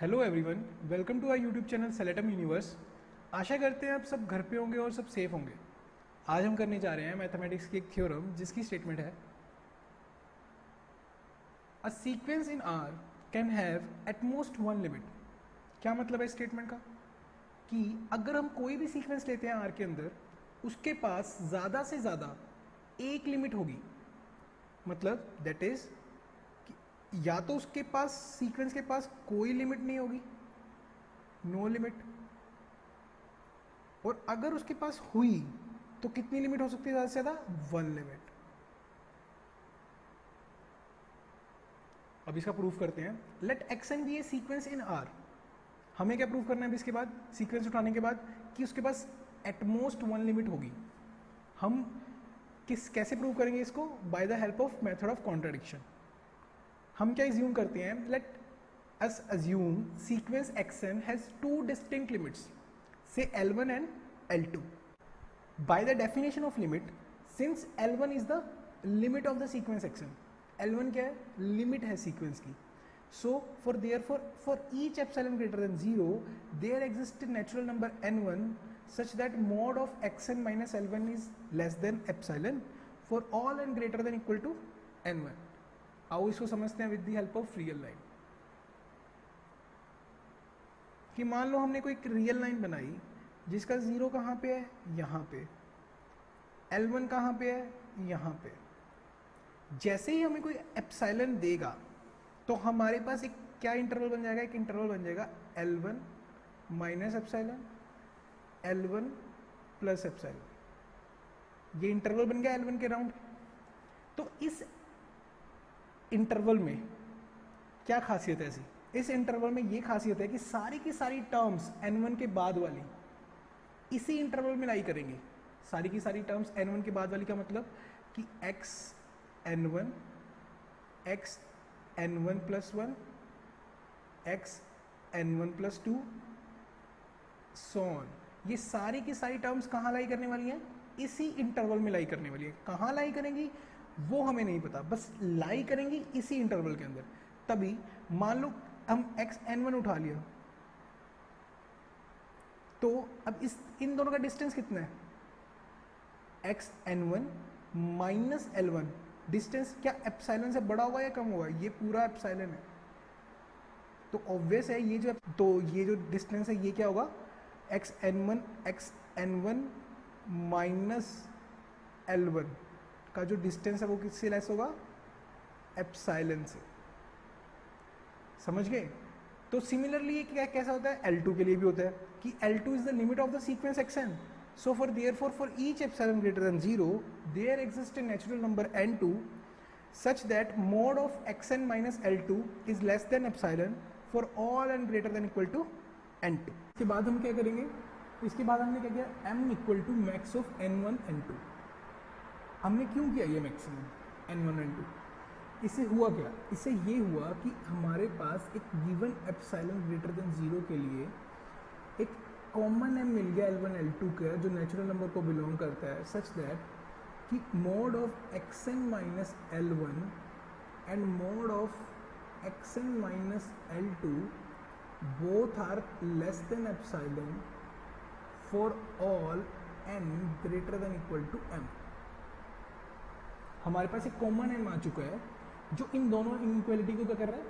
Hello everyone, welcome to our YouTube channel सेलेटम universe. आशा करते हैं आप सब घर पे होंगे और सब सेफ होंगे। आज हम करने जा रहे हैं मैथमेटिक्स की एक थ्योरम जिसकी स्टेटमेंट है a sequence in are can have at most one limit. क्या मतलब है स्टेटमेंट का? कि अगर हम कोई भी सीक्वेंस लेते हैं आर के अंदर, उसके पास ज़्यादा से ज़्यादा एक लिमिट होगी। मतलब दैट इज़ या तो उसके पास सीक्वेंस के पास कोई लिमिट नहीं होगी, नो लिमिट, और अगर उसके पास हुई तो कितनी लिमिट हो सकती है? ज़्यादा से ज़्यादा वन लिमिट। अब इसका प्रूफ करते हैं। Let x n be a sequence in R. हमें क्या प्रूफ करना है इसके बाद, सीक्वेंस उठाने के बाद, कि उसके पास एटमोस्ट वन लिमिट होगी। हम कैसे प्रूव करेंगे इसको? By the help of method of contradiction. हम क्या एज्यूम करते हैं? Let us assume sequence xn has two distinct limits, say L1 and L2. By the definition of limit, since L1 is the limit of the sequence xn, L1 क्या है? Limit है sequence की। So for each epsilon greater than 0 there exist a natural number n1 such that mod of xn minus L1 is less than epsilon for all n greater than equal to n1. आओ इसको समझते हैं with the help of real line. कि मान लो हमने कोई real line बनाई जिसका जीरो कहाँ पे है? यहाँ पे। L1 कहाँ पे है? यहाँ पे। जैसे ही हमें कोई एप्सिलॉन देगा तो हमारे पास एक क्या इंटरवल बन जाएगा? एक इंटरवल बन जाएगा L1 minus epsilon, L1 plus epsilon. ये इंटरवल बन गया L1 के राउंड। तो इस इंटरवल में क्या खासियत है ऐसी? इस इंटरवल में ये खासियत है कि सारी की सारी टर्म्स n1 के बाद वाली इसी इंटरवल में लाई करेंगे। सारी की सारी टर्म्स n1 के बाद वाली का मतलब कि x n1, x n1 plus 1, x n1 plus 2, so on. ये सारी की सारी टर्म्स कहाँ लाई करने वाली हैं? इसी इंटरवल में लाई करने वाली है। कहाँ लाई करेंगी वो हमें नहीं पता, बस लाई करेंगी इसी इंटरवल के अंदर। तभी मान लो हम x n1 उठा लिया, तो अब इन दोनों का डिस्टेंस कितना है? x n1 minus L1। Distance क्या एप्सिलॉन से बड़ा होगा या कम होगा? ये पूरा एप्सिलॉन है, तो ऑब्वियस है ये जो डिस्टेंस है ये क्या होगा? x n1 माइनस L1 का जो डिस्टेंस है वो किससे लेस होगा? एप्सिलॉन से। समझ गए? तो सिमिलरली ये कैसा होता है? L2 के लिए भी होता है कि L2 is the limit of the sequence xn. So for each epsilon greater than 0 there exist a natural number n2 such that mod of xn minus L2 is less than epsilon for all n greater than equal to n2. इसके बाद हम क्या करेंगे? इसके बाद हमने क्या किया? m equal to max of n1 n2। हमने क्यों किया ये मैक्सिमम n1 n2? इससे हुआ क्या? इससे ये हुआ कि हमारे पास एक गिवन एप्सिलॉन ग्रेटर देन 0 के लिए एक कॉमन m मिल गया L1 L2 का, जो नेचुरल नंबर को बिलोंग करता है, सच दैट कि mod of xn minus L1 and mod of xn minus L2 both are less than epsilon for all n greater than equal to m। हमारे पास एक common m आ चुका है जो इन दोनों इनइक्वालिटी को क्या कर रहा है?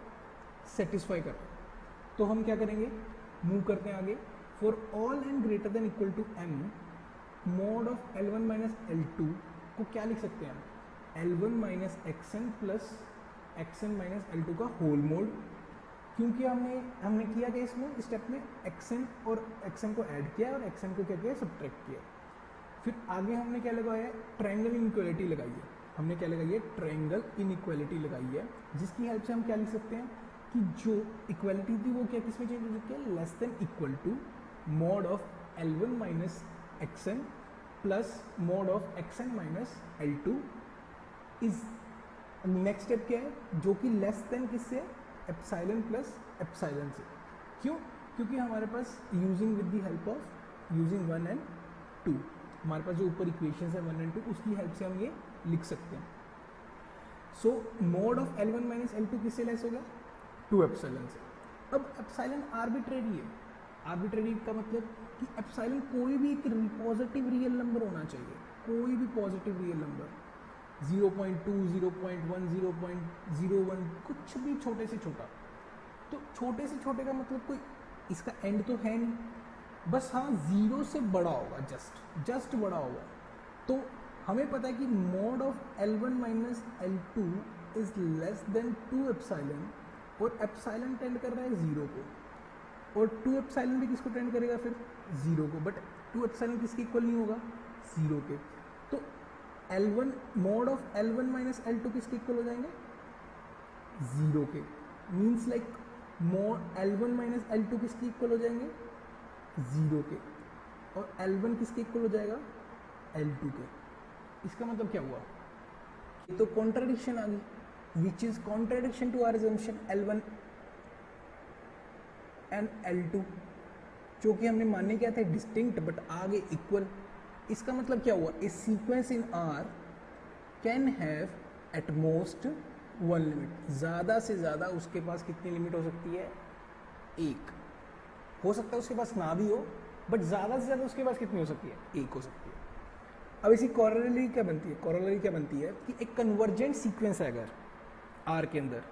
सेटिस्फाई कर रहा है। तो हम क्या करेंगे? मूव करते हैं आगे। For all n greater than equal to m, mod of L1 minus L2 को क्या लिख सकते हैं? L1 minus xn plus xn minus L2 का होल मोड। क्योंकि हमने किया क्या इसमें स्टेप में? xn और xn को ऐड किया और xn को क्या किया? सब्ट्रैक्ट किया। फिर आगे हमने क्या लगाया? ट्रायंगल इनइक्वालिटी लगाई है। हमने क्या लगाई है? ट्रायंगल इनइक्वालिटी लगाई है, जिसकी हेल्प से हम क्या लिख सकते हैं कि जो इक्वालिटी थी वो क्या किसमें चेंज हो चुकी है? Less than equal to mod of L1 minus xn plus mod of xn minus L2 is next step क्या है? जो कि लेस देन किससे? एप्सिलॉन प्लस एप्सिलॉन से। क्यों? क्योंकि हमारे पास using with the help of using 1 and 2, हमारे पास जो ऊपर इक्वेशन है 1 एंड 2, उसकी हेल्प से हम ये लिख सकते हैं। सो mode of L1 minus L2 किससे लेस होगा? 2 एप्सिलॉन से। अब एप्सिलॉन आर्बिट्रेरी है। आर्बिट्रेरी का मतलब कि एप्सिलॉन कोई भी एक पॉजिटिव रियल नंबर होना चाहिए, कोई भी पॉजिटिव रियल नंबर, 0.2, 0.1, 0.01, कुछ भी छोटे से छोटा। तो छोटे से छोटे का मतलब कोई इसका एंड तो है नहीं, बस हाँ जीरो से बड़ा होगा, जस्ट बड़ा होगा। तो हमें पता है कि mod of L1 minus L2 is less than 2 epsilon, और एप्सिलॉन टेंड कर रहा है जीरो को, और 2 एप्सिलॉन भी किसको टेंड करेगा फिर जीरो को, बट 2 एप्सिलॉन किसके इक्वल नहीं होगा, जीरो के। तो L1 mod of L1 minus L2 किसके इक्वल हो जाएंगे, जीरो के। Means like mod L1 minus L2 किसके इक्वल हो जाएंगे, जीरो के, और L1 किसके इक्वल हो जाएगा, L2 के। इसका मतलब क्या हुआ, ये तो कॉन्ट्राडिक्शन आ गई, which is contradiction to our assumption L1 and L2, जो कि हमने माने क्या थे डिस्टिंक्ट, बट आगे इक्वल। इसका मतलब क्या हुआ, a sequence in R can have at most one limit, ज़्यादा से ज़्यादा उसके पास कितनी लिमिट हो सकती है, एक। हो सकता है उसके पास ना भी हो, बट ज़्यादा से ज़्यादा उसके पास कितनी हो सकती है, एक हो सकती है। अब इसी कॉरोलरी क्या बनती है, कॉरोलरी क्या बनती है कि एक कन्वर्जेंट सीक्वेंस है अगर R के अंदर,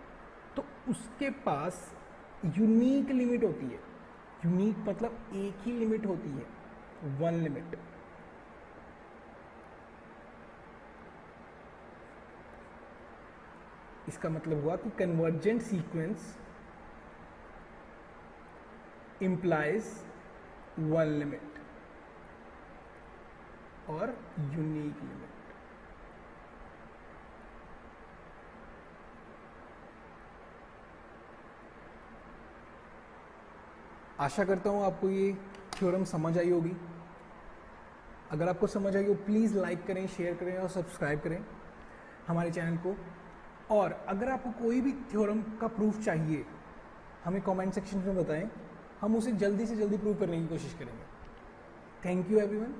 तो उसके पास यूनिक लिमिट होती है। यूनिक मतलब एक ही लिमिट होती है, वन लिमिट। इसका मतलब हुआ कि convergent sequence implies one limit और unique limit। आशा करता हूँ आपको ये थ्योरम समझ आई होगी। अगर आपको समझ आई हो प्लीज़ लाइक करें, शेयर करें और सब्सक्राइब करें हमारे चैनल को। और अगर आपको कोई भी थ्योरम का प्रूफ चाहिए हमें कमेंट सेक्शन में बताएं, हम उसे जल्दी से जल्दी प्रूव करने की कोशिश करेंगे। Thank you everyone.